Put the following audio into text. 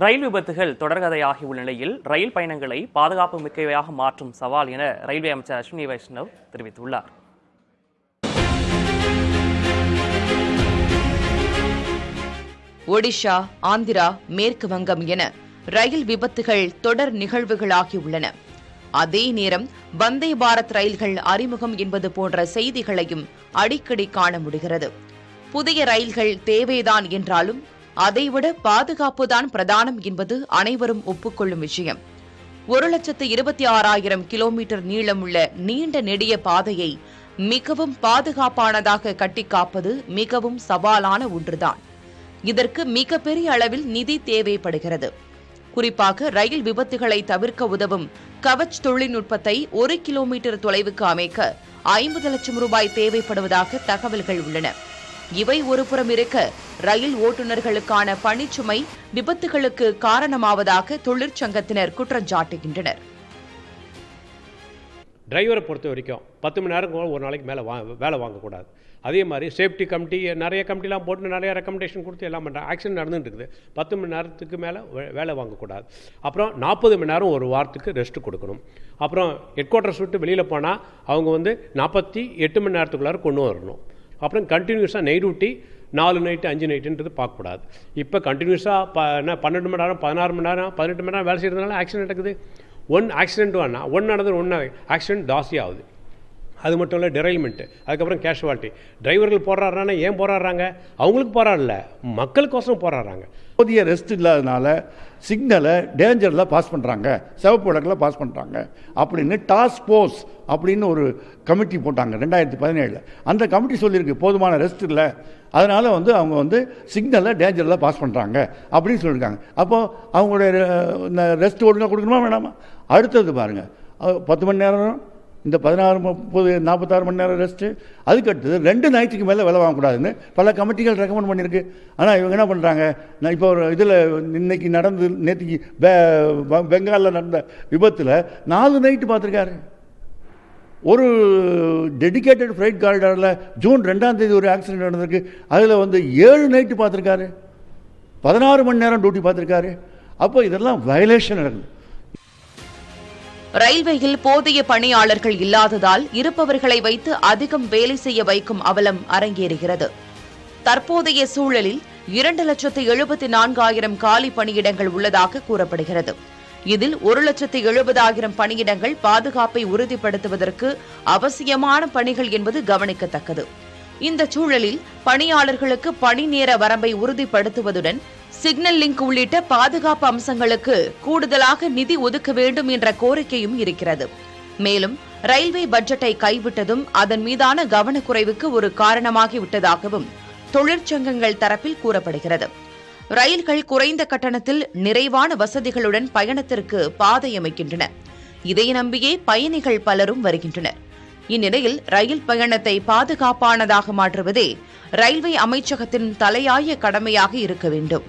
ரயில் விபத்துகள் தொடர்கதையாகியுள்ள நிலையில் ரயில் பயணங்களை பாதுகாப்பு மிக்கவையாக மாற்றும் சவால் என ரயில்வே அமைச்சர் அஸ்வினி வைஷ்ணவ் தெரிவித்துள்ளார். ஒடிஷா, ஆந்திரா, மேற்கு வங்கம் என ரயில் விபத்துகள் தொடர் நிகழ்வுகளாகியுள்ளன. அதே நேரம் வந்தே பாரத் ரயில்கள் அறிமுகம் என்பது போன்ற செய்திகளையும் அடிக்கடி காண முடிகிறது. புதிய ரயில்கள் தேவைதான் என்றாலும் அதைவிட பாதுகாப்புதான் பிரதானம் என்பது அனைவரும் ஒப்புக்கொள்ளும் விஷயம். 1,26,000 கிலோமீட்டர் நீளமுள்ள நீண்ட நெடிய பாதையை மிகவும் பாதுகாப்பானதாக கட்டிக்காப்பது மிகவும் சவாலான ஒன்றுதான். இதற்கு மிகப்பெரிய அளவில் நிதி தேவைப்படுகிறது. குறிப்பாக ரயில் விபத்துகளை தவிர்க்க உதவும் கவச் தொழில்நுட்பத்தை 1 கிலோமீட்டர் தொலைவுக்கு அமைக்க 50 லட்சம் ரூபாய் தேவைப்படுவதாக தகவல்கள் உள்ளன. இவை ஒருபுறம் இருக்க, ரயில் ஓட்டுநர்களுக்கான பணிச்சுமை விபத்துகளுக்கு காரணமாவதாக தொழிற்சங்கத்தினர் குற்றம் சாட்டுகின்றனர். டிரைவரை பொறுத்த வரைக்கும் 10 மணி நேரம் ஒரு நாளைக்கு மேலே வேலை வாங்கக்கூடாது. அதே மாதிரி சேஃப்டி கமிட்டி நிறைய கமிட்டிலாம் போட்டு நிறைய ரெக்கமெண்டேஷன் கொடுத்து எல்லாம் பண்ணுறாங்க. ஆக்சிடென்ட் நடந்துட்டு இருக்குது. 10 மணி நேரத்துக்கு மேலே வேலை வாங்கக்கூடாது. அப்புறம் 40 மணி நேரம் ஒரு வாரத்துக்கு ரெஸ்ட் கொடுக்கணும். அப்புறம் ஹெட் குவார்ட்டர்ஸ் விட்டு வெளியில் போனால் அவங்க 48 மணி நேரத்துக்குள்ளார கொண்டு வரணும். அப்புறம் கண்டினியூஸாக நைட் டியூட்டி 4 நைட்டு 5 நைட்டுன்றது பார்க்கக்கூடாது. இப்போ கண்டினியூஸாக 12 மணி நேரம் 16 மணி நேரம் 18 மணி நேரம் வேலை செய்கிறதுனால ஆக்சிடென்ட் நடக்குது. ஆக்சிடென்ட் ஒன்று நடந்தது ஆக்சிடென்ட் ஜாஸ்தி ஆகுது. அது மட்டும் இல்லை, டெரைல்மெண்ட்டு, அதுக்கப்புறம் கேஷுவாலிட்டி. டிரைவர்கள் போராடுறாங்கன்னா ஏன் போராடுறாங்க? அவங்களுக்கு போராடல, மக்களுக்கோசரம் போராடுறாங்க. போதிய ரெஸ்ட் இல்லாதனால சிக்னலை டேஞ்சரில் பாஸ் பண்ணுறாங்க, சிவப்பு விளக்கில் பாஸ் பண்ணுறாங்க அப்படின்னு டாஸ்க் ஃபோர்ஸ் அப்படின்னு ஒரு கமிட்டி போட்டாங்க 2017. அந்த கமிட்டி சொல்லியிருக்கு போதுமான ரெஸ்ட் இல்லை, அதனால் அவங்க சிக்னலை டேஞ்சரில் பாஸ் பண்ணுறாங்க அப்படின்னு சொல்லியிருக்காங்க. அப்போது அவங்களுடைய ரெஸ்ட் ஒழுங்காக கொடுக்கணுமா வேணாமா? அடுத்தது பாருங்கள், 10 மணி நேரம், இந்த 16, 30, 46 மணி நேரம் ரெஸ்ட்டு. அதுக்கடுத்தது 2 நைட்டுக்கு மேலே வேலை வாங்கக்கூடாதுன்னு பல கமிட்டிகள் ரெக்கமெண்ட் பண்ணியிருக்கு. ஆனால் இவங்க என்ன பண்ணுறாங்க, நான் இப்போ ஒரு இதில் இன்னைக்கு நேற்றுக்கு பெங்காலில் நடந்த விபத்தில் 4 நைட்டு பார்த்துருக்காரு. ஒரு டெடிக்கேட்டட் ஃப்ரைட் காரிடாரில் ஜூன் 2ஆம் தேதி ஒரு ஆக்சிடென்ட் நடந்திருக்கு. அதில் 7 நைட்டு பார்த்துருக்காரு, 16 மணி நேரம் டியூட்டி பார்த்துருக்காரு. அப்போ இதெல்லாம் வயலேஷன் நடக்குது. ரயில்வேயில் போதிய பணியாளர்கள் இல்லாததால் இருப்பவர்களை வைத்து அதிகம் வேலை செய்ய வைக்கும் அவலம் அரங்கேறுகிறது. தற்போதைய சூழலில் 2,74,000 காலி பணியிடங்கள் உள்ளதாக கூறப்படுகிறது. இதில் 1,70,000 பணியிடங்கள் பாதுகாப்பை உறுதிப்படுத்துவதற்கு அவசியமான பணிகள் என்பது கவனிக்கத்தக்கது. இந்த சூழலில் பணியாளர்களுக்கு பணி நேர வரம்பை உறுதிப்படுத்துவதுடன் சிக்னல் லிங்க் உள்ளிட்ட பாதுகாப்பு அம்சங்களுக்கு கூடுதலாக நிதி ஒதுக்க வேண்டும் என்ற கோரிக்கையும் இருக்கிறது. மேலும் ரயில்வே பட்ஜெட்டை கைவிட்டதும் அதன் மீதான கவனக்குறைவுக்கு ஒரு காரணமாகிவிட்டதாகவும் தொழிற்சங்கங்கள் தரப்பில் கூறப்படுகிறது. ரயில்கள் குறைந்த கட்டணத்தில் நிறைவான வசதிகளுடன் பயணத்திற்கு பாதை அமைக்கின்றன. இதை நம்பியே பயணிகள் பலரும் வருகின்றனர். இந்நிலையில் ரயில் பயணத்தை பாதுகாப்பானதாக மாற்றுவதே ரயில்வே அமைச்சகத்தின் தலையாய கடமையாக இருக்க வேண்டும்.